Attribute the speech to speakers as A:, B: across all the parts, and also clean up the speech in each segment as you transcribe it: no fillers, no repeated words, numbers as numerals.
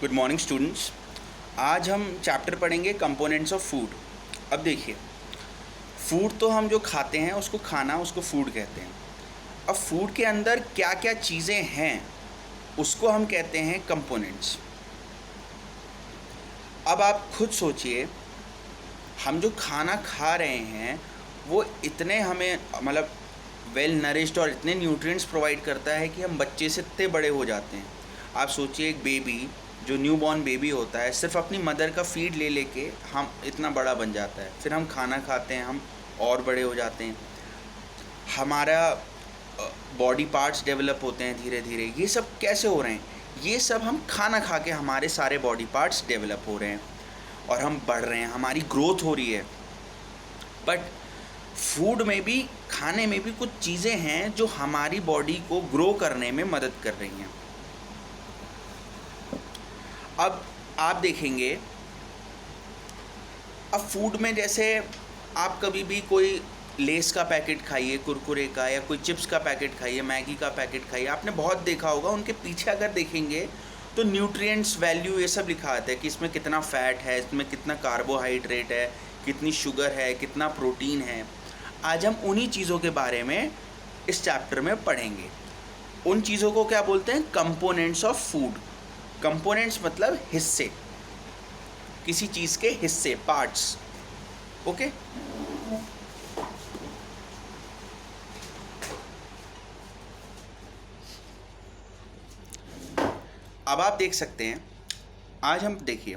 A: Good morning students. आज हम chapter पढ़ेंगे कंपोनेंट्स ऑफ फूड। अब देखिए, फूड तो हम जो खाते हैं उसको खाना, उसको फूड कहते हैं। अब फूड के अंदर क्या क्या चीज़ें हैं उसको हम कहते हैं कंपोनेंट्स। अब आप खुद सोचिए, हम जो खाना खा रहे हैं वो इतने हमें मतलब वेल नरिश्ड और इतने न्यूट्रिएंट्स प्रोवाइड करता है कि हम बच्चे से इतने बड़े हो जाते हैं। आप सोचिए, एक बेबी जो न्यू बॉर्न बेबी होता है सिर्फ अपनी मदर का फीड ले लेके हम इतना बड़ा बन जाता है। फिर हम खाना खाते हैं, हम और बड़े हो जाते हैं, हमारा बॉडी पार्ट्स डेवलप होते हैं धीरे धीरे। ये सब कैसे हो रहे हैं? ये सब हम खाना खा के हमारे सारे बॉडी पार्ट्स डेवलप हो रहे हैं और हम बढ़ रहे हैं, हमारी ग्रोथ हो रही है। बट फूड में भी, खाने में भी कुछ चीज़ें हैं जो हमारी बॉडी को ग्रो करने में मदद कर रही हैं। अब आप देखेंगे, अब फूड में जैसे आप कभी भी कोई लेस का पैकेट खाइए, कुरकुरे का, या कोई चिप्स का पैकेट खाइए, मैगी का पैकेट खाइए, आपने बहुत देखा होगा उनके पीछे अगर देखेंगे तो न्यूट्रिएंट्स वैल्यू ये सब लिखा आता है कि इसमें कितना फ़ैट है, इसमें कितना कार्बोहाइड्रेट है, कितनी शुगर है, कितना प्रोटीन है। आज हम उन्हीं चीज़ों के बारे में इस चैप्टर में पढ़ेंगे। उन चीज़ों को क्या बोलते हैं? Components of food. कंपोनेंट्स मतलब हिस्से, किसी चीज़ के हिस्से, पार्ट्स। ओके, अब आप देख सकते हैं, आज हम देखिए,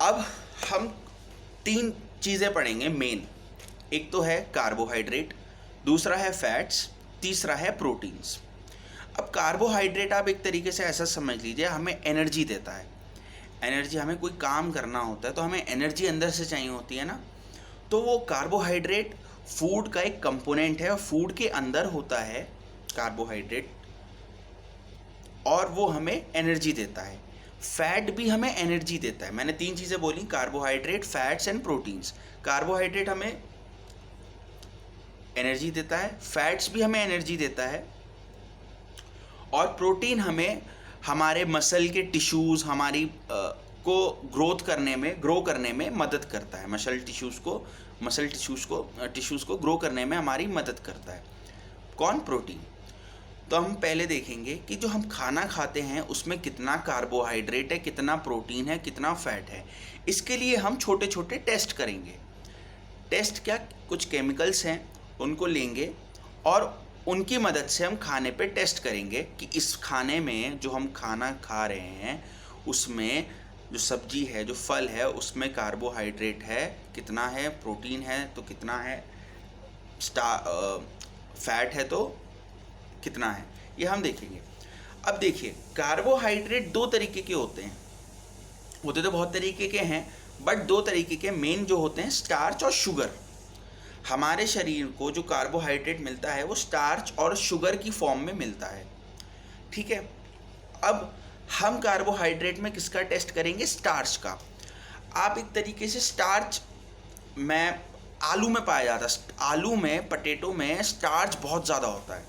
A: अब हम तीन चीज़ें पढ़ेंगे मेन। एक तो है कार्बोहाइड्रेट, दूसरा है फैट्स, तीसरा है प्रोटीन्स। अब कार्बोहाइड्रेट आप एक तरीके से ऐसा समझ लीजिए, हमें एनर्जी देता है। एनर्जी, हमें कोई काम करना होता है तो हमें एनर्जी अंदर से चाहिए होती है ना, तो वो कार्बोहाइड्रेट फूड का एक कंपोनेंट है और फूड के अंदर होता है कार्बोहाइड्रेट, और वो हमें एनर्जी देता है। फैट भी हमें एनर्जी देता है। मैंने तीन चीज़ें बोली, carbohydrate, fats and proteins. Carbohydrate हमें एनर्जी देता है, फैट्स भी हमें एनर्जी देता है, और प्रोटीन हमें हमारे मसल के टिश्यूज़, हमारी को ग्रो करने में मदद करता है। टिश्यूज़ को ग्रो करने में हमारी मदद करता है। कौन? प्रोटीन। तो हम पहले देखेंगे कि जो हम खाना खाते हैं उसमें कितना कार्बोहाइड्रेट है, कितना प्रोटीन है, कितना फैट है। इसके लिए हम छोटे छोटे टेस्ट करेंगे। टेस्ट क्या? कुछ केमिकल्स हैं, उनको लेंगे और उनकी मदद से हम खाने पे टेस्ट करेंगे कि इस खाने में, जो हम खाना खा रहे हैं उसमें, जो सब्जी है, जो फल है, उसमें कार्बोहाइड्रेट है कितना है, प्रोटीन है तो कितना है, फैट है तो कितना है, ये हम देखेंगे। अब देखिए, कार्बोहाइड्रेट दो तरीके के होते हैं। होते तो बहुत तरीके के हैं, बट दो तरीके के मेन जो होते हैं, स्टार्च और शुगर। हमारे शरीर को जो कार्बोहाइड्रेट मिलता है वो स्टार्च और शुगर की फॉर्म में मिलता है। ठीक है, अब हम कार्बोहाइड्रेट में किसका टेस्ट करेंगे? स्टार्च का। आप एक तरीके से स्टार्च में आलू में पाया जाता है, आलू में, पोटैटो में स्टार्च बहुत ज़्यादा होता है।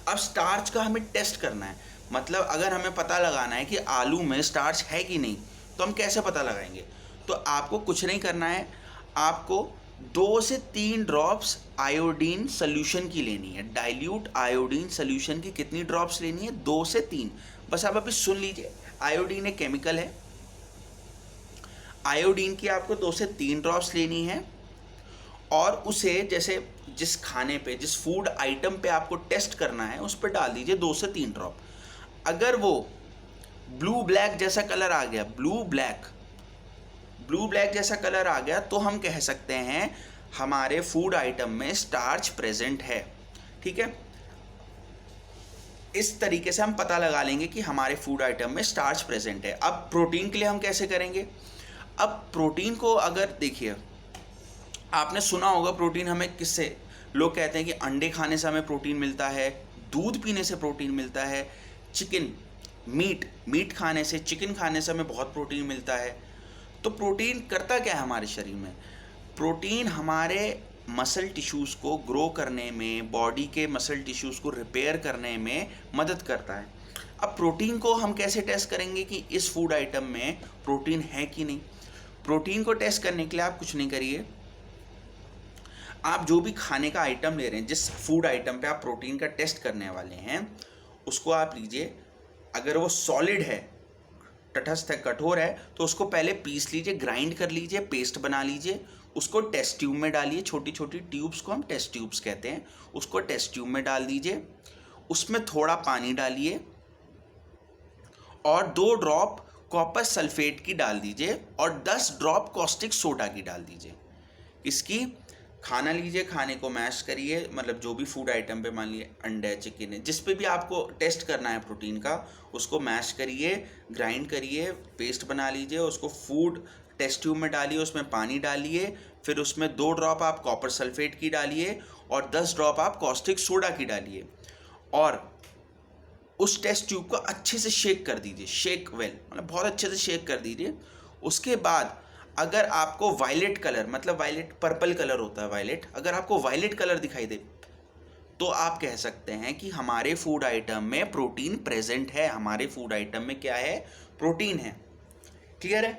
A: अब स्टार्च का हमें टेस्ट करना है, मतलब अगर हमें पता लगाना है कि आलू में स्टार्च है कि नहीं, तो हम कैसे पता लगाएंगे? तो आपको कुछ नहीं करना है, आपको 2 से 3 ड्रॉप्स आयोडीन सोल्यूशन की लेनी है। डाइल्यूट आयोडीन सोल्यूशन की कितनी ड्रॉप्स लेनी है? 2 से 3। बस आप अभी सुन लीजिए, आयोडीन एक केमिकल है, आयोडीन की आपको 2 से 3 ड्रॉप्स लेनी है, और उसे जैसे जिस खाने पे, जिस फूड आइटम पे आपको टेस्ट करना है उस पर डाल दीजिए 2 से 3 ड्रॉप। अगर वो ब्लू ब्लैक जैसा कलर आ गया, ब्लू ब्लैक जैसा कलर आ गया, तो हम कह सकते हैं हमारे फूड आइटम में स्टार्च प्रेजेंट है। ठीक है, इस तरीके से हम पता लगा लेंगे कि हमारे फूड आइटम में स्टार्च प्रेजेंट है। अब प्रोटीन के लिए हम कैसे करेंगे? अब प्रोटीन को अगर देखिए, आपने सुना होगा प्रोटीन हमें किससे, लोग कहते हैं कि अंडे खाने से हमें प्रोटीन मिलता है, दूध पीने से प्रोटीन मिलता है, चिकन, मीट खाने से, चिकन खाने से हमें बहुत प्रोटीन मिलता है। तो प्रोटीन करता क्या है हमारे शरीर में? प्रोटीन हमारे मसल टिश्यूज़ को ग्रो करने में, बॉडी के मसल टिश्यूज़ को रिपेयर करने में मदद करता है। अब प्रोटीन को हम कैसे टेस्ट करेंगे कि इस फूड आइटम में प्रोटीन है कि नहीं। प्रोटीन को टेस्ट करने के लिए आप कुछ नहीं करिए, आप जो भी खाने का आइटम ले रहे हैं, जिस फूड आइटम पे आप प्रोटीन का टेस्ट करने वाले हैं, उसको आप लीजिए। अगर वो सॉलिड है, तटस्थ है, कठोर है, तो उसको पहले पीस लीजिए, ग्राइंड कर लीजिए, पेस्ट बना लीजिए। उसको टेस्ट ट्यूब में डालिए, छोटी छोटी ट्यूब्स को हम टेस्ट ट्यूब्स कहते हैं, उसको टेस्ट ट्यूब में डाल दीजिए। उसमें थोड़ा पानी डालिए और 2 ड्रॉप कॉपर सल्फेट की डाल दीजिए और 10 ड्रॉप कॉस्टिक सोडा की डाल दीजिए। इसकी खाना लीजिए, खाने को मैश करिए, मतलब जो भी फूड आइटम पे, मान लीजिए अंडा है, चिकन है, जिस पे भी आपको टेस्ट करना है प्रोटीन का, उसको मैश करिए, ग्राइंड करिए, पेस्ट बना लीजिए। उसको फूड टेस्ट ट्यूब में डालिए, उसमें पानी डालिए, फिर उसमें 2 ड्रॉप आप कॉपर सल्फेट की डालिए और 10 ड्रॉप आप कॉस्टिक सोडा की डालिए और उस टेस्ट ट्यूब को अच्छे से शेक कर दीजिए, शेक वेल, मतलब बहुत अच्छे से शेक कर दीजिए। उसके बाद अगर आपको वायलेट कलर, मतलब वायलेट पर्पल कलर होता है वायलेट, अगर आपको वायलेट कलर दिखाई दे तो आप कह सकते हैं कि हमारे फूड आइटम में प्रोटीन प्रेजेंट है, हमारे फूड आइटम में क्या है, प्रोटीन है। क्लियर है?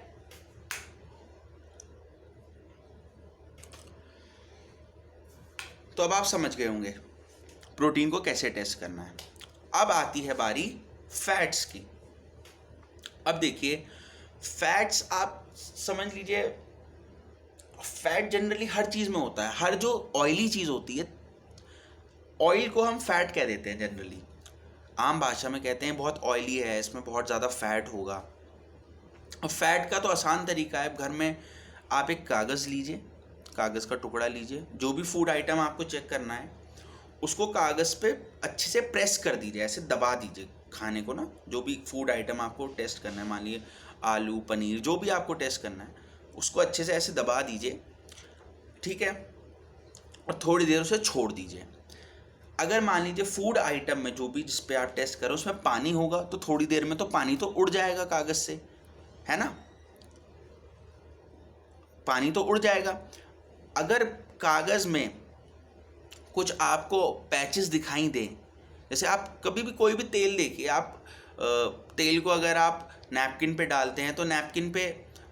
A: तो अब आप समझ गए होंगे प्रोटीन को कैसे टेस्ट करना है। अब आती है बारी फैट्स की। अब देखिए, फैट्स आप समझ लीजिए, फैट जनरली हर चीज़ में होता है। हर जो ऑयली चीज़ होती है, ऑयल को हम फैट कह देते हैं जनरली, आम भाषा में कहते हैं बहुत ऑयली है, इसमें बहुत ज़्यादा फैट होगा। और फैट का तो आसान तरीका है, घर में आप एक कागज़ लीजिए, कागज़ का टुकड़ा लीजिए, जो भी फूड आइटम आपको चेक करना है उसको कागज़ पे अच्छे से प्रेस कर दीजिए, ऐसे दबा दीजिए खाने को ना। जो भी फूड आइटम आपको टेस्ट करना है, मान लीजिए आलू, पनीर, जो भी आपको टेस्ट करना है, उसको अच्छे से ऐसे दबा दीजिए, ठीक है, और थोड़ी देर उसे छोड़ दीजिए। अगर मान लीजिए फूड आइटम में जो भी जिस पे आप टेस्ट करें उसमें पानी होगा, तो थोड़ी देर में तो पानी तो उड़ जाएगा कागज़ से, है ना, पानी तो उड़ जाएगा। अगर कागज़ में कुछ आपको पैचेस दिखाई दें, जैसे आप कभी भी कोई भी तेल देखिए, आप तेल को अगर आप नैपकिन पे डालते हैं तो नैपकिन पे,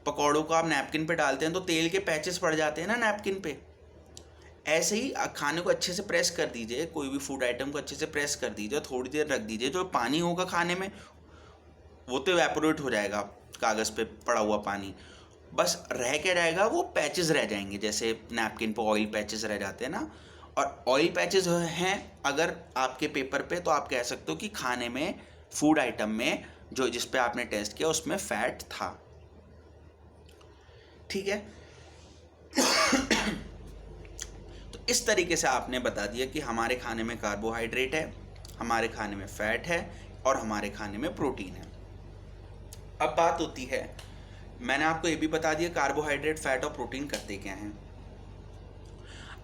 A: पकौड़ों को आप नैपकिन पे डालते हैं तो तेल के पैचेस पड़ जाते हैं ना नैपकिन पे। ऐसे ही खाने को अच्छे से प्रेस कर दीजिए, कोई भी फूड आइटम को अच्छे से प्रेस कर दीजिए, थोड़ी देर रख दीजिए। जो पानी होगा खाने में वो तो इवेपोरेट हो जाएगा, कागज़ पे पड़ा हुआ पानी, बस रह के रहेगा वो पैचेस रह जाएंगे, जैसे नैपकिन पे ऑयल पैचेस रह जाते हैं ना। और ऑयल पैचेस हैं अगर आपके पेपर पे, तो आप कह सकते हो कि खाने में, फूड आइटम में जो जिस पे आपने टेस्ट किया उसमें फैट था। ठीक है। तो इस तरीके से आपने बता दिया कि हमारे खाने में कार्बोहाइड्रेट है, हमारे खाने में फैट है और हमारे खाने में प्रोटीन है। अब बात होती है, मैंने आपको ये भी बता दिया कार्बोहाइड्रेट, फैट और प्रोटीन करते क्या हैं।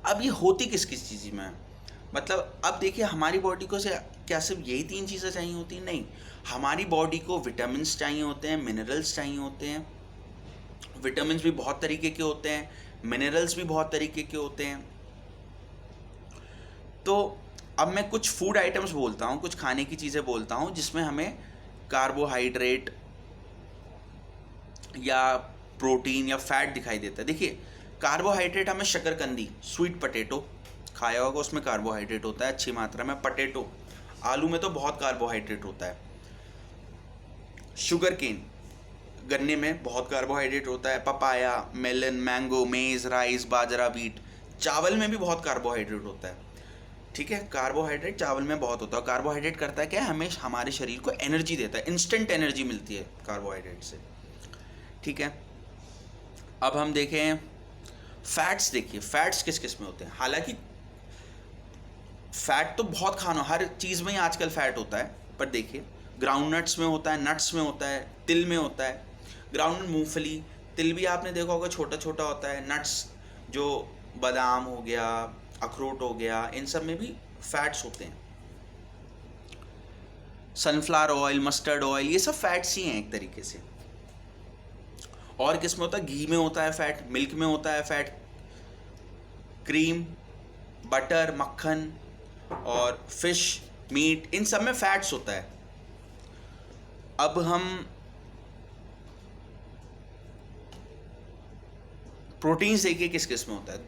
A: अब ये होती किस किस चीज़ में है, मतलब अब देखिए, हमारी बॉडी को से क्या सिर्फ यही 3 चीज़ें चाहिए होती हैं? नहीं, हमारी बॉडी को विटामिन्स चाहिए होते हैं, मिनरल्स चाहिए होते हैं। विटामिन्स भी बहुत तरीके के होते हैं, मिनरल्स भी बहुत तरीके के होते हैं। तो अब मैं कुछ फूड आइटम्स बोलता हूँ, कुछ खाने की चीज़ें बोलता हूँ जिसमें हमें कार्बोहाइड्रेट या प्रोटीन या फैट दिखाई देता है। देखिए, कार्बोहाइड्रेट हमें शकरकंदी, स्वीट पोटैटो खाया होगा, उसमें कार्बोहाइड्रेट होता है अच्छी मात्रा में। पोटैटो, आलू में तो बहुत कार्बोहाइड्रेट होता है। शुगर केन, गन्ने में बहुत कार्बोहाइड्रेट होता है। पपाया, मेलन, मैंगो, मेज, राइस, बाजरा, व्हीट, चावल में भी बहुत कार्बोहाइड्रेट होता है। ठीक है, कार्बोहाइड्रेट चावल में बहुत होता है। कार्बोहाइड्रेट करता है क्या, हमें हमारे शरीर को एनर्जी देता है, इंस्टेंट एनर्जी मिलती है कार्बोहाइड्रेट से। ठीक है, अब हम देखें फैट्स। देखिए, फैट्स किस किस में होते हैं। हालांकि फैट तो बहुत खाना, हर चीज़ में ही आजकल फैट होता है, पर देखिए ग्राउंड नट्स में होता है, नट्स में होता है, तिल में होता है। ग्राउंड मूंगफली, तिल भी आपने देखा होगा छोटा छोटा होता है। नट्स जो बादाम हो गया, अखरोट हो गया, इन सब में भी फैट्स होते हैं। सनफ्लावर ऑयल, मस्टर्ड ऑयल, ये सब फैट्स ही हैं एक तरीके से। और किस में होता है, घी में होता है फैट, मिल्क में होता है फैट, क्रीम, बटर, मक्खन और फिश, मीट, इन सब में फैट्स होता है। अब हम प्रोटीन देखिए किस किस में होता है।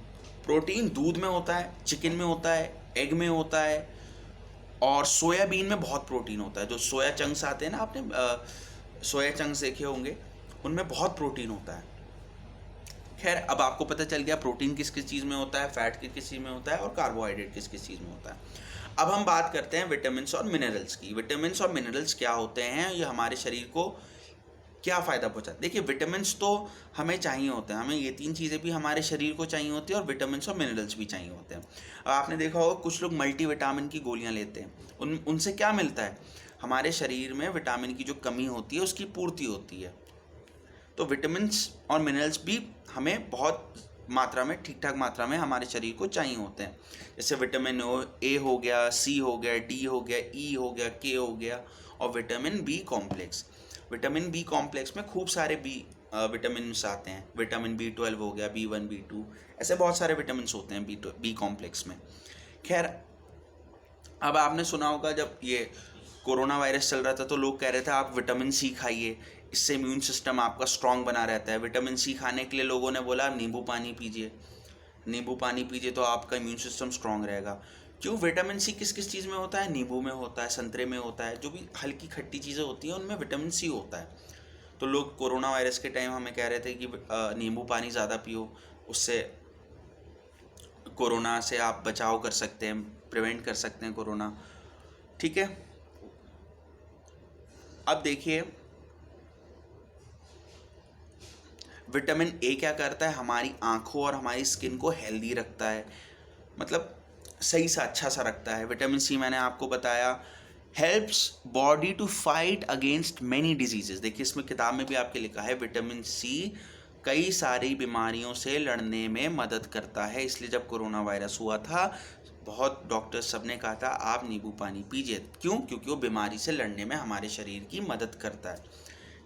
A: प्रोटीन दूध में होता है, चिकन में होता है, एग में होता है, और सोयाबीन में बहुत प्रोटीन होता है। जो सोया चंक्स आते हैं ना, आपने सोया चंक्स देखे होंगे, उनमें बहुत प्रोटीन होता है। खैर, अब आपको पता चल गया प्रोटीन किस किस चीज़ में होता है, फैट किस किस चीज़ में होता है, और कार्बोहाइड्रेट किस किस चीज़ में होता है। अब हम बात करते हैं विटामिन्स और मिनरल्स की। विटामिन्स और मिनरल्स क्या होते हैं, ये हमारे शरीर को क्या फ़ायदा पहुँचाते हैं। देखिए, विटामिन्स तो हमें चाहिए होते हैं, हमें ये 3 चीज़ें भी हमारे शरीर को चाहिए होती है, और विटामिन्स और मिनरल्स भी चाहिए होते हैं। अब आपने देखा होगा कुछ लोग मल्टीविटामिन की गोलियाँ लेते हैं, उनसे क्या मिलता है, हमारे शरीर में विटामिन की जो कमी होती है उसकी पूर्ति होती है। तो विटामिन्स और मिनरल्स भी हमें बहुत मात्रा में, ठीक ठाक मात्रा में हमारे शरीर को चाहिए होते हैं। जैसे विटामिन ए हो गया, सी हो गया, डी हो गया, ई हो गया, के हो गया, और vitamin B complex. Vitamin B complex में खूब सारे विटामिन आते हैं। विटामिन B12 हो गया, B1, B2, ऐसे बहुत सारे विटामिन होते हैं बी कॉम्प्लेक्स में। खैर, अब आपने सुना होगा जब ये कोरोना वायरस चल रहा था तो लोग कह रहे थे आप विटामिन सी खाइए, इससे इम्यून सिस्टम आपका स्ट्रांग बना रहता है। विटामिन सी खाने के लिए लोगों ने बोला नींबू पानी पीजिए, नींबू पानी पीजिए तो आपका इम्यून सिस्टम स्ट्रांग रहेगा। क्यों? विटामिन सी किस किस चीज़ में होता है, नींबू में होता है, संतरे में होता है, जो भी हल्की खट्टी चीज़ें होती हैं उनमें विटामिन सी होता है। तो लोग कोरोना वायरस के टाइम हमें कह रहे थे कि नींबू पानी ज़्यादा पियो, उससे कोरोना से आप बचाव कर सकते हैं, प्रिवेंट कर सकते हैं कोरोना। ठीक है, अब देखिए विटामिन ए क्या करता है, हमारी आँखों और हमारी स्किन को हेल्दी रखता है, मतलब सही सा अच्छा सा रखता है। विटामिन सी मैंने आपको बताया helps body to fight against many diseases. देखिए, इसमें किताब में भी आपके लिखा है विटामिन सी कई सारी बीमारियों से लड़ने में मदद करता है। इसलिए जब कोरोना वायरस हुआ था, बहुत डॉक्टर्स सब ने कहा था आप नींबू पानी पीजिए। क्यों? क्योंकि वो बीमारी से लड़ने में हमारे शरीर की मदद करता है।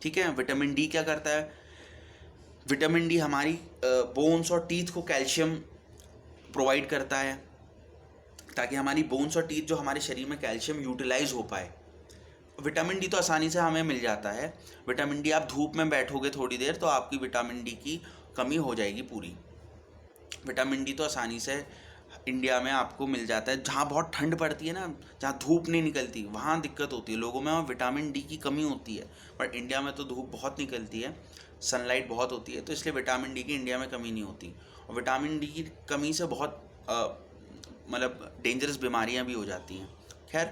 A: ठीक है, विटामिन डी क्या करता है, विटामिन डी हमारी बोन्स और टीथ को कैल्शियम प्रोवाइड करता है, ताकि हमारी बोन्स और टीथ जो हमारे शरीर में कैल्शियम यूटिलाइज हो पाए। विटामिन डी तो आसानी से हमें मिल जाता है। विटामिन डी, आप धूप में बैठोगे थोड़ी देर तो आपकी विटामिन डी की कमी हो जाएगी पूरी। विटामिन डी तो आसानी से इंडिया में आपको मिल जाता है। जहाँ बहुत ठंड पड़ती है ना, जहाँ धूप नहीं निकलती, वहाँ दिक्कत होती है लोगों में, वहाँ विटामिन डी की कमी होती है। बट इंडिया में तो धूप बहुत निकलती है, सनलाइट बहुत होती है, तो इसलिए विटामिन डी की इंडिया में कमी नहीं होती। और विटामिन डी की कमी से बहुत मतलब डेंजरस बीमारियां भी हो जाती हैं। खैर,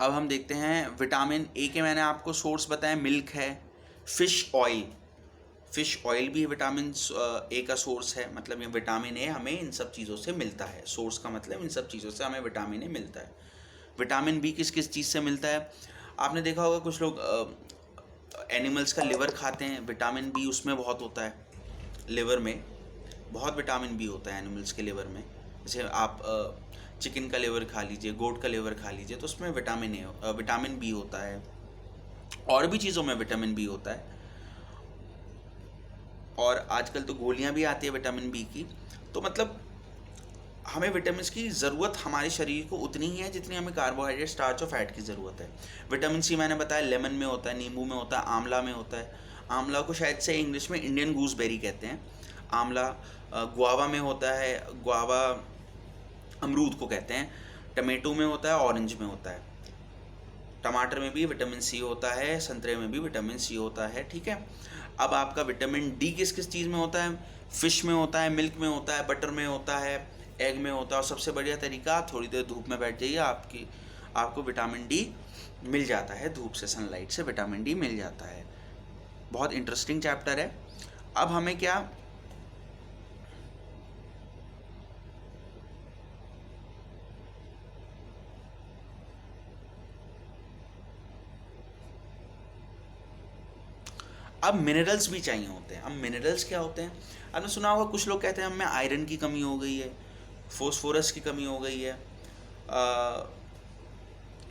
A: अब हम देखते हैं विटामिन ए के मैंने आपको सोर्स बताया, मिल्क है, फिश ऑयल। फिश ऑयल भी विटामिन ए का सोर्स है। मतलब ये विटामिन ए हमें इन सब चीज़ों से मिलता है। सोर्स का मतलब इन सब चीज़ों से हमें विटामिन ए मिलता है। विटामिन बी किस किस चीज़ से मिलता है, आपने देखा होगा कुछ लोग एनिमल्स का लिवर खाते हैं, विटामिन बी उसमें बहुत होता है। लिवर में बहुत विटामिन बी होता है एनिमल्स के लिवर में। जैसे आप चिकन का लिवर खा लीजिए, गोट का लिवर खा लीजिए, तो उसमें विटामिन बी होता है। और भी चीज़ों में विटामिन बी होता है। और आजकल तो गोलियां भी आती है विटामिन बी की। तो मतलब हमें विटामिन की ज़रूरत हमारे शरीर को उतनी ही है जितनी हमें कार्बोहाइड्रेट, स्टार्च और फैट की ज़रूरत है। विटामिन सी मैंने बताया लेमन में होता है, नींबू में होता है, आंवला में होता है। आंवला को शायद से इंग्लिश में इंडियन गूसबेरी कहते हैं। आंवला गुआवा में होता है, गुआवा अमरूद को कहते हैं। टमेटो में होता है, ऑरेंज में होता है। टमाटर में भी विटामिन सी होता है, संतरे में भी विटामिन सी होता है। ठीक है, अब आपका विटामिन डी किस किस चीज़ में होता है, फिश में होता है, मिल्क में होता है, बटर में होता है, एग में होता है। और सबसे बढ़िया तरीका, आप थोड़ी देर धूप में बैठ जाइए, आपको विटामिन डी मिल जाता है। धूप से, सनलाइट से विटामिन डी मिल जाता है। बहुत इंटरेस्टिंग चैप्टर है। अब हमें क्या, अब मिनरल्स भी चाहिए होते हैं। अब मिनरल्स क्या होते हैं, आपने सुना होगा कुछ लोग कहते हैं हमें आयरन की कमी हो गई है, फोस्फोरस की कमी हो गई है,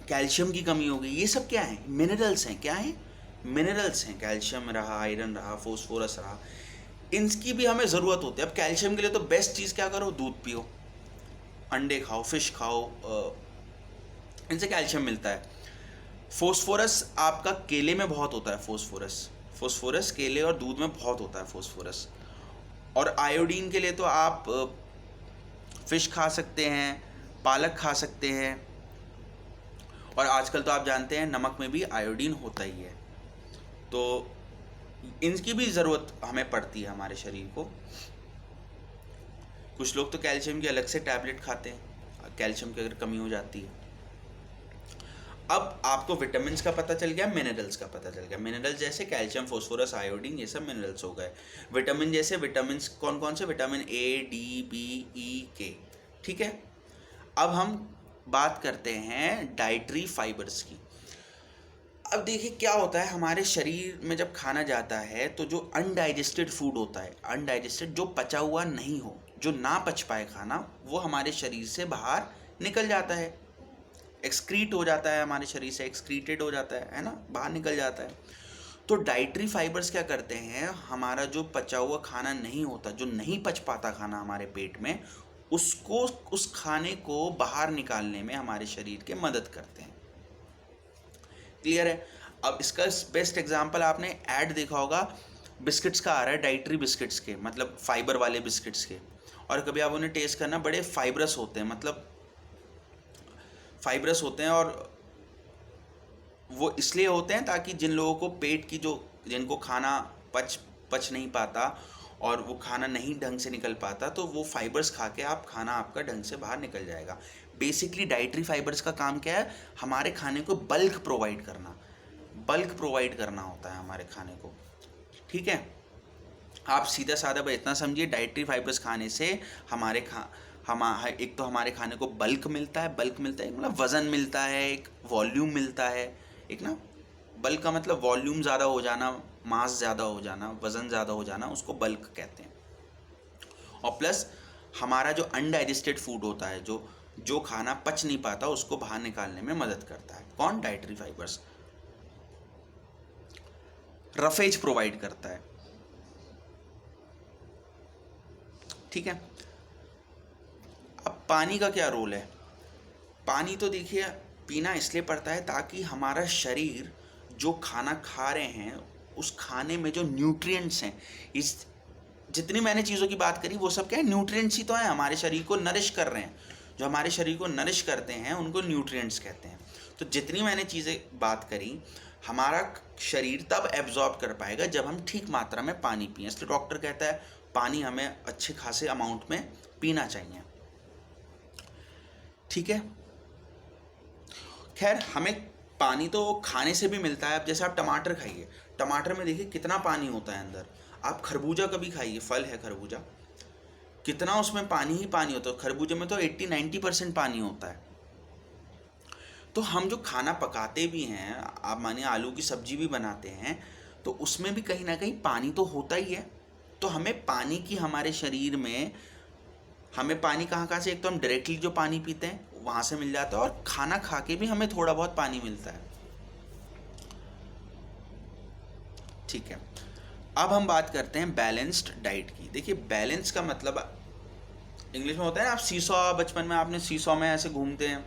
A: कैल्शियम की कमी हो गई। ये सब क्या है, मिनरल्स हैं। क्या है, मिनरल्स हैं। कैल्शियम रहा, आयरन रहा, फोस्फोरस रहा, इनकी भी हमें ज़रूरत होती है। अब कैल्शियम के लिए तो बेस्ट चीज़ क्या करो, दूध पियो, अंडे खाओ, फिश खाओ, इनसे कैल्शियम मिलता है। फोस्फोरस आपका केले में बहुत होता है, फोस्फोरस केले और दूध में बहुत होता है फोस्फोरस। और आयोडीन के लिए तो आप फिश खा सकते हैं, पालक खा सकते हैं, और आजकल तो आप जानते हैं नमक में भी आयोडीन होता ही है। तो इनकी भी ज़रूरत हमें पड़ती है हमारे शरीर को। कुछ लोग तो कैल्शियम की अलग से टैबलेट खाते हैं कैल्शियम की अगर कमी हो जाती है। अब आपको विटामिन्स का पता चल गया, मिनरल्स का पता चल गया। मिनरल्स जैसे कैल्शियम, फोस्फोरस, आयोडीन, ये सब मिनरल्स हो गए। विटामिन जैसे विटामिन्स कौन कौन से, विटामिन ए, डी, बी, ई, के। ठीक है, अब हम बात करते हैं डाइटरी फाइबर्स की। अब देखिए क्या होता है हमारे शरीर में जब खाना जाता है तो जो अनडाइजेस्टेड फूड होता है, अनडाइजेस्टेड जो पचा हुआ नहीं हो, जो ना पच पाए खाना, वो हमारे शरीर से बाहर निकल जाता है, एक्सक्रीट हो जाता है, हमारे शरीर से एक्सक्रीटेड हो जाता है ना, बाहर निकल जाता है। तो डाइटरी फाइबर्स क्या करते हैं, हमारा जो पचा हुआ खाना नहीं होता, जो नहीं पच पाता खाना हमारे पेट में, उसको, उस खाने को बाहर निकालने में हमारे शरीर के मदद करते हैं। क्लियर है? अब इसका बेस्ट एग्जांपल आपने ऐड देखा होगा, बिस्किट्स का आ रहा है, डाइटरी बिस्किट्स के, मतलब फाइबर वाले बिस्किट्स के। और कभी आप उन्हें टेस्ट करना, बड़े फाइबरस होते हैं, मतलब फाइबरस होते हैं। और वो इसलिए होते हैं ताकि जिन लोगों को पेट की, जो जिनको खाना पच नहीं पाता और वो खाना नहीं ढंग से निकल पाता, तो वो फाइबर्स खा के आप खाना आपका ढंग से बाहर निकल जाएगा। बेसिकली डाइटरी फाइबर्स का काम क्या है, हमारे खाने को बल्क प्रोवाइड करना होता है हमारे खाने को। ठीक है, आप सीधा साधा बस इतना समझिए, डाइटरी फाइबर्स खाने से एक तो हमारे खाने को बल्क मिलता है, मतलब वज़न मिलता है, एक वॉल्यूम मिलता है, एक ना, बल्क का मतलब वॉल्यूम ज़्यादा हो जाना, मास ज़्यादा हो जाना, वज़न ज़्यादा हो जाना, उसको बल्क कहते हैं। और प्लस हमारा जो अनडाइजेस्टेड फूड होता है, जो खाना पच नहीं पाता, उसको बाहर निकालने में मदद करता है। कौन? Dietary fibres. रफेज प्रोवाइड करता है। ठीक है, अब पानी का क्या रोल है? पानी तो देखिए पीना इसलिए पड़ता है ताकि हमारा शरीर जो खाना खा रहे हैं, उस खाने में जो न्यूट्रिएंट्स हैं, इस जितनी मैंने चीज़ों की बात करी वो सब क्या है, न्यूट्रिएंट्स ही तो हैं, हमारे शरीर को नरिश कर रहे हैं। जो हमारे शरीर को नरिश करते हैं उनको न्यूट्रिएंट्स कहते हैं। तो जितनी मैंने चीज़ें बात करी, हमारा शरीर तब एब्जॉर्ब कर पाएगा जब हम ठीक मात्रा में पानी पिएं। इसलिए डॉक्टर कहता है पानी हमें अच्छे खासे अमाउंट में पीना चाहिए। ठीक है, खैर हमें पानी तो खाने से भी मिलता है। अब जैसे आप टमाटर खाइए, टमाटर में देखिए कितना पानी होता है अंदर। आप खरबूजा कभी खाइए, फल है खरबूजा, कितना उसमें पानी ही पानी होता है। खरबूजे में तो 80-90% पानी होता है। तो हम जो खाना पकाते भी हैं, आप मानिए आलू की सब्जी भी बनाते हैं, तो उसमें भी कहीं ना कहीं पानी तो होता ही है। तो हमें पानी की, हमारे शरीर में हमें पानी कहाँ से, एक तो हम डायरेक्टली जो पानी पीते हैं वहाँ से मिल जाता है, और खाना खा के भी हमें थोड़ा बहुत पानी मिलता है। ठीक है, अब हम बात करते हैं बैलेंस्ड डाइट की। देखिए बैलेंस का मतलब इंग्लिश में होता है ना, आप सीसॉ, बचपन में आपने सीसॉ में ऐसे घूमते हैं,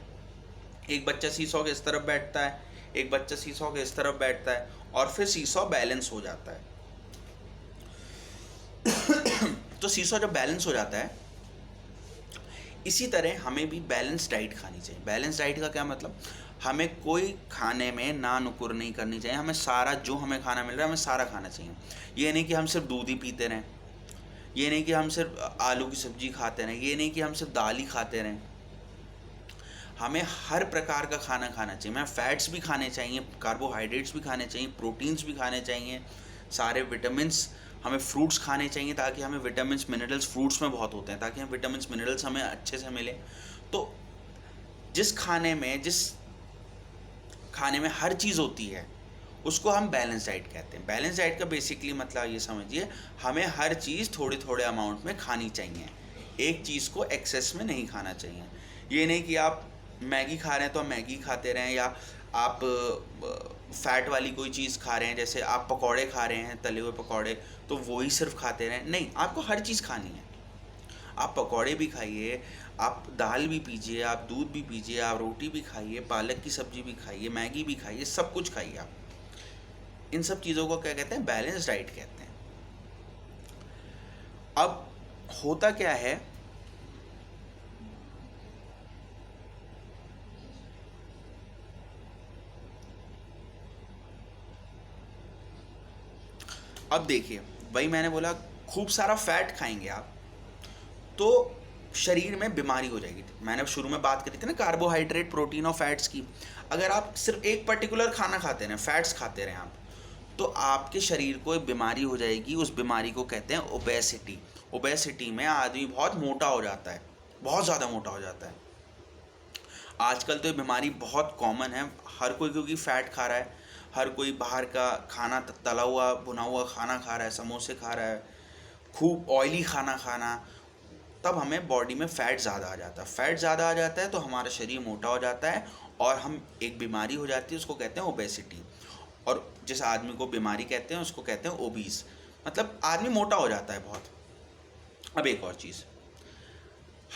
A: एक बच्चा सीसॉ के इस तरफ बैठता है, एक बच्चा सीसॉ के इस तरफ बैठता है, और फिर सीसॉ बैलेंस हो जाता है। तो सीसॉ जब बैलेंस हो जाता है, इसी तरह हमें भी बैलेंस डाइट खानी चाहिए। बैलेंस डाइट का क्या मतलब, हमें कोई खाने में ना नुकुर नहीं करनी चाहिए। हमें सारा, जो हमें खाना मिल रहा है हमें सारा खाना चाहिए। ये नहीं कि हम सिर्फ दूध ही पीते रहें, ये नहीं कि हम सिर्फ आलू की सब्जी खाते रहें, ये नहीं कि हम सिर्फ दाल ही खाते रहें। हमें हर प्रकार का खाना खाना चाहिए। हमें फैट्स भी खाने चाहिए, कार्बोहाइड्रेट्स भी खाने चाहिए, प्रोटीन्स भी खाने चाहिए, सारे विटामिन्स, हमें फ्रूट्स खाने चाहिए ताकि हमें विटामिन्स मिनरल्स फ्रूट्स में बहुत होते हैं, ताकि हम विटामिन्स मिनरल्स हमें अच्छे से मिले। तो जिस खाने में हर चीज़ होती है उसको हम बैलेंस डाइट कहते हैं। बैलेंस डाइट का बेसिकली मतलब ये समझिए, हमें हर चीज़ थोड़े थोड़े अमाउंट में खानी चाहिए, एक चीज़ को एक्सेस में नहीं खाना चाहिए। ये नहीं कि आप मैगी खा रहे हैं तो आप मैगी खाते रहें, या आप फैट वाली कोई चीज़ खा रहे हैं, जैसे आप पकौड़े खा रहे हैं, तले हुए पकौड़े, तो वो ही सिर्फ खाते रहें। नहीं, आपको हर चीज़ खानी है। आप पकौड़े भी खाइए, आप दाल भी पीजिए, आप दूध भी पीजिए, आप रोटी भी खाइए, पालक की सब्जी भी खाइए, मैगी भी खाइए, सब कुछ खाइए आप। इन सब चीज़ों को क्या कहते हैं? बैलेंस डाइट कहते हैं। अब होता क्या है, अब देखिए, वही मैंने बोला, खूब सारा फैट खाएंगे आप तो शरीर में बीमारी हो जाएगी। मैंने शुरू में बात करी थी ना कार्बोहाइड्रेट, प्रोटीन और फैट्स की। अगर आप सिर्फ एक पर्टिकुलर खाना खाते रहें, फैट्स खाते रहें आप, तो आपके शरीर को एक बीमारी हो जाएगी। उस बीमारी को कहते हैं ओबेसिटी। ओबेसिटी में आदमी बहुत मोटा हो जाता है, बहुत ज़्यादा मोटा हो जाता है। आजकल तो ये बीमारी बहुत कॉमन है, हर कोई क्योंकि फ़ैट खा रहा है, हर कोई बाहर का खाना, तला हुआ भुना हुआ खाना खा रहा है, समोसे खा रहा है, खूब ऑयली खाना खाना, तब हमें बॉडी में फ़ैट ज़्यादा आ जाता है। फ़ैट ज़्यादा आ जाता है तो हमारा शरीर मोटा हो जाता है और हम एक बीमारी हो जाती है, उसको कहते हैं ओबेसिटी। और जिस आदमी को बीमारी कहते हैं उसको कहते हैं ओबीस, मतलब आदमी मोटा हो जाता है बहुत। अब एक और चीज़,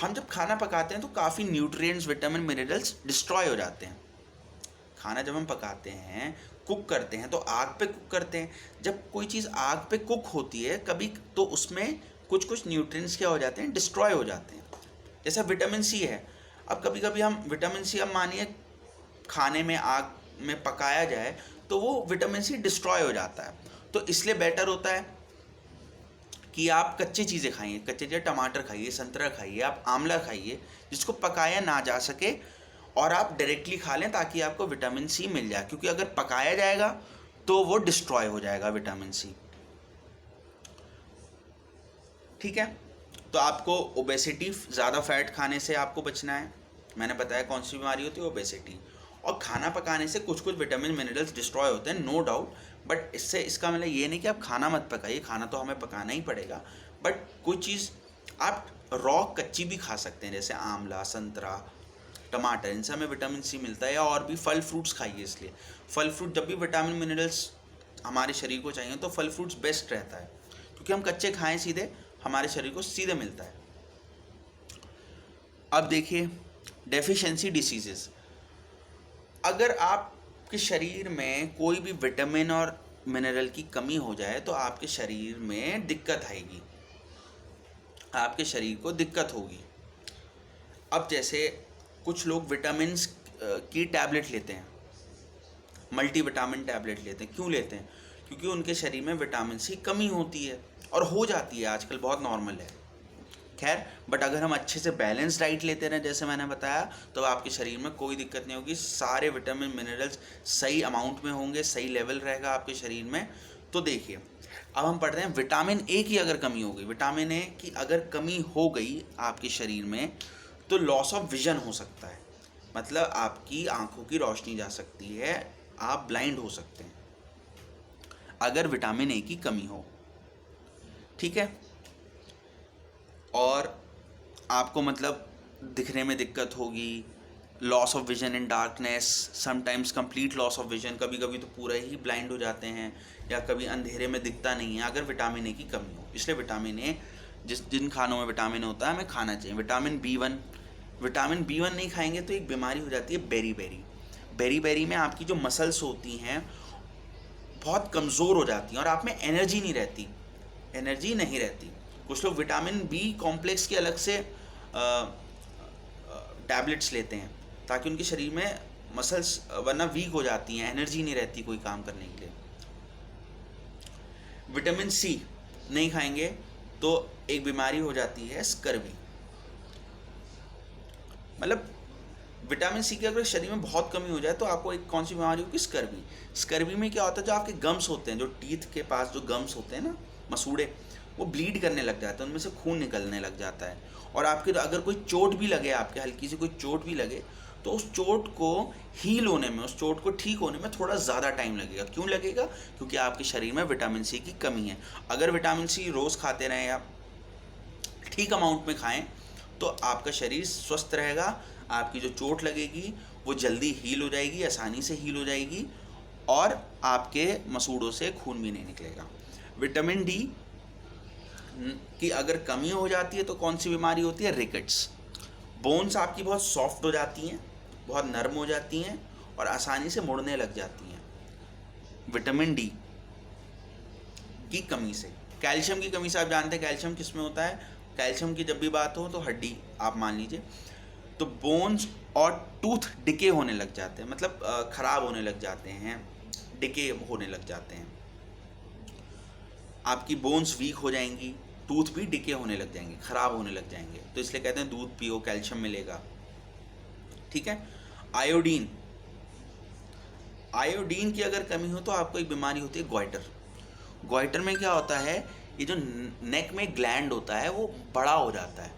A: हम जब खाना पकाते हैं तो काफ़ी न्यूट्रिएंट्स, विटामिन, मिनरल्स डिस्ट्रॉय हो जाते हैं। खाना जब हम पकाते हैं, कुक करते हैं, तो आग पे कुक करते हैं। जब कोई चीज़ आग पे कुक होती है कभी, तो उसमें कुछ कुछ न्यूट्रिएंट्स क्या हो जाते हैं? डिस्ट्रॉय हो जाते हैं। जैसा विटामिन सी है, अब कभी कभी हम विटामिन सी, अब मानिए खाने में आग में पकाया जाए तो वो विटामिन सी डिस्ट्रॉय हो जाता है। तो इसलिए बेटर होता है कि आप कच्ची चीज़ें खाइए, कच्चे जैसे टमाटर खाइए, संतरा खाइए, आप आंवला खाइए, जिसको पकाया ना जा सके, और आप डायरेक्टली खा लें ताकि आपको विटामिन सी मिल जाए, क्योंकि अगर पकाया जाएगा तो वो डिस्ट्रॉय हो जाएगा विटामिन सी। ठीक है, तो आपको ओबेसिटी, ज़्यादा फैट खाने से आपको बचना है। मैंने बताया कौन सी बीमारी होती है? ओबेसिटी। और खाना पकाने से कुछ कुछ विटामिन मिनरल्स डिस्ट्रॉय होते हैं, नो डाउट, बट इससे, इसका मतलब ये नहीं कि आप खाना मत पकाइए, खाना तो हमें पकाना ही पड़ेगा, बट कुछ चीज़ आप रॉ कच्ची भी खा सकते हैं, जैसे आंवला, संतरा, टमाटर, इनसे हमें विटामिन सी मिलता है। या और भी फल फ्रूट्स खाइए। इसलिए फल फ्रूट, जब भी विटामिन मिनरल्स हमारे शरीर को चाहिए तो फल फ्रूट्स बेस्ट रहता है, क्योंकि हम कच्चे खाएं सीधे, हमारे शरीर को सीधे मिलता है। अब देखिए, डेफिशिएंसी डिसीजेस। अगर आपके शरीर में कोई भी विटामिन और मिनरल की कमी हो जाए तो आपके शरीर में दिक्कत आएगी, आपके शरीर को दिक्कत होगी। अब जैसे कुछ लोग विटामिन्स की टैबलेट लेते हैं, मल्टीविटामिन टैबलेट लेते हैं। क्यों लेते हैं? क्योंकि उनके शरीर में विटामिन सी कमी होती है, और हो जाती है, आजकल बहुत नॉर्मल है। खैर, बट अगर हम अच्छे से बैलेंस डाइट लेते रहें, जैसे मैंने बताया, तो आपके शरीर में कोई दिक्कत नहीं होगी, सारे विटामिन मिनरल्स सही अमाउंट में होंगे, सही लेवल रहेगा आपके शरीर में। तो देखिए, अब हम पढ़ रहे हैं विटामिन ए की अगर कमी हो गई, विटामिन ए की अगर कमी हो गई आपके शरीर में, तो लॉस ऑफ विजन हो सकता है, मतलब आपकी आंखों की रोशनी जा सकती है, आप ब्लाइंड हो सकते हैं अगर विटामिन ए की कमी हो। ठीक है, और आपको मतलब दिखने में दिक्कत होगी, loss of vision in darkness, sometimes complete loss of vision, कभी कभी तो पूरा ही ब्लाइंड हो जाते हैं, या कभी अंधेरे में दिखता नहीं है अगर विटामिन ए की कमी हो। इसलिए विटामिन ए, जिन खानों में विटामिन होता है हमें खाना चाहिए। विटामिन बी वन नहीं खाएंगे तो एक बीमारी हो जाती है बेरी में आपकी जो मसल्स होती हैं बहुत कमज़ोर हो जाती हैं और आप में एनर्जी नहीं रहती। कुछ लोग विटामिन बी कॉम्प्लेक्स के अलग से टैबलेट्स लेते हैं ताकि उनके शरीर में मसल्स वरना वीक हो जाती हैं, एनर्जी नहीं रहती कोई काम करने के लिए। विटामिन सी नहीं खाएंगे तो एक बीमारी हो जाती है स्कर्वी, मतलब विटामिन सी की अगर शरीर में बहुत कमी हो जाए तो आपको एक कौन सी बीमारी होगी? स्कर्वी में क्या होता है, जो आपके गम्स होते हैं, जो टीथ के पास जो गम्स होते हैं ना, मसूड़े, वो ब्लीड करने लग जाते हैं, उनमें से खून निकलने लग जाता है। और आपके अगर कोई चोट भी लगे, आपके हल्की सी कोई चोट भी लगे, तो उस चोट को हील होने में, उस चोट को ठीक होने में थोड़ा ज़्यादा टाइम लगेगा। क्यों लगेगा? क्योंकि आपके शरीर में विटामिन सी की कमी है। अगर विटामिन सी रोज़ खाते रहें या ठीक अमाउंट में खाएं तो आपका शरीर स्वस्थ रहेगा, आपकी जो चोट लगेगी वो जल्दी हील हो जाएगी, आसानी से हील हो जाएगी, और आपके मसूड़ों से खून भी नहीं निकलेगा। विटामिन डी की अगर कमी हो जाती है तो कौन सी बीमारी होती है? रिकेट्स। बोन्स आपकी बहुत सॉफ्ट हो जाती हैं, बहुत नरम हो जाती हैं और आसानी से मुड़ने लग जाती हैं विटामिन डी की कमी से। कैल्शियम की कमी से आप जानते हैं कैल्शियम किस में होता है, कैल्शियम की जब भी बात हो तो हड्डी आप मान लीजिए, तो बोन्स और टूथ डिके होने लग जाते हैं, मतलब ख़राब होने लग जाते हैं, डिके होने लग जाते हैं, आपकी बोन्स वीक हो जाएंगी, टूथ भी डिके होने लग जाएंगे, ख़राब होने लग जाएंगे। तो इसलिए कहते हैं दूध पियो, कैल्शियम मिलेगा। ठीक है। आयोडीन, आयोडीन की अगर कमी हो तो आपको एक बीमारी होती है ग्वाइटर। ग्वाइटर में क्या होता है, ये जो नेक में ग्लैंड होता है वो बड़ा हो जाता है,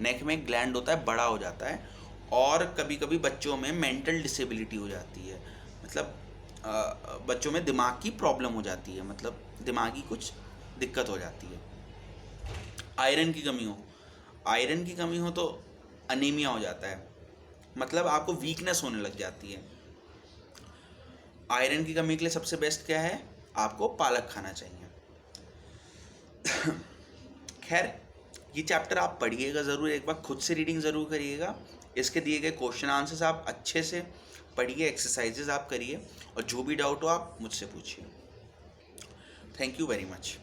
A: नेक में ग्लैंड होता है बड़ा हो जाता है, और कभी कभी बच्चों में मेंटल डिसेबिलिटी हो जाती है, मतलब बच्चों में दिमाग की प्रॉब्लम हो जाती है, मतलब दिमागी कुछ दिक्कत हो जाती है। आयरन की कमी हो, आयरन की कमी हो तो अनीमिया हो जाता है, मतलब आपको वीकनेस होने लग जाती है। आयरन की कमी के लिए सबसे बेस्ट क्या है, आपको पालक खाना चाहिए। खैर, ये चैप्टर आप पढ़िएगा ज़रूर, एक बार खुद से रीडिंग ज़रूर करिएगा, इसके दिए गए क्वेश्चन आंसर्स आप अच्छे से पढ़िए, एक्सरसाइजेज आप करिए, और जो भी डाउट हो आप मुझसे पूछिए। Thank you very much.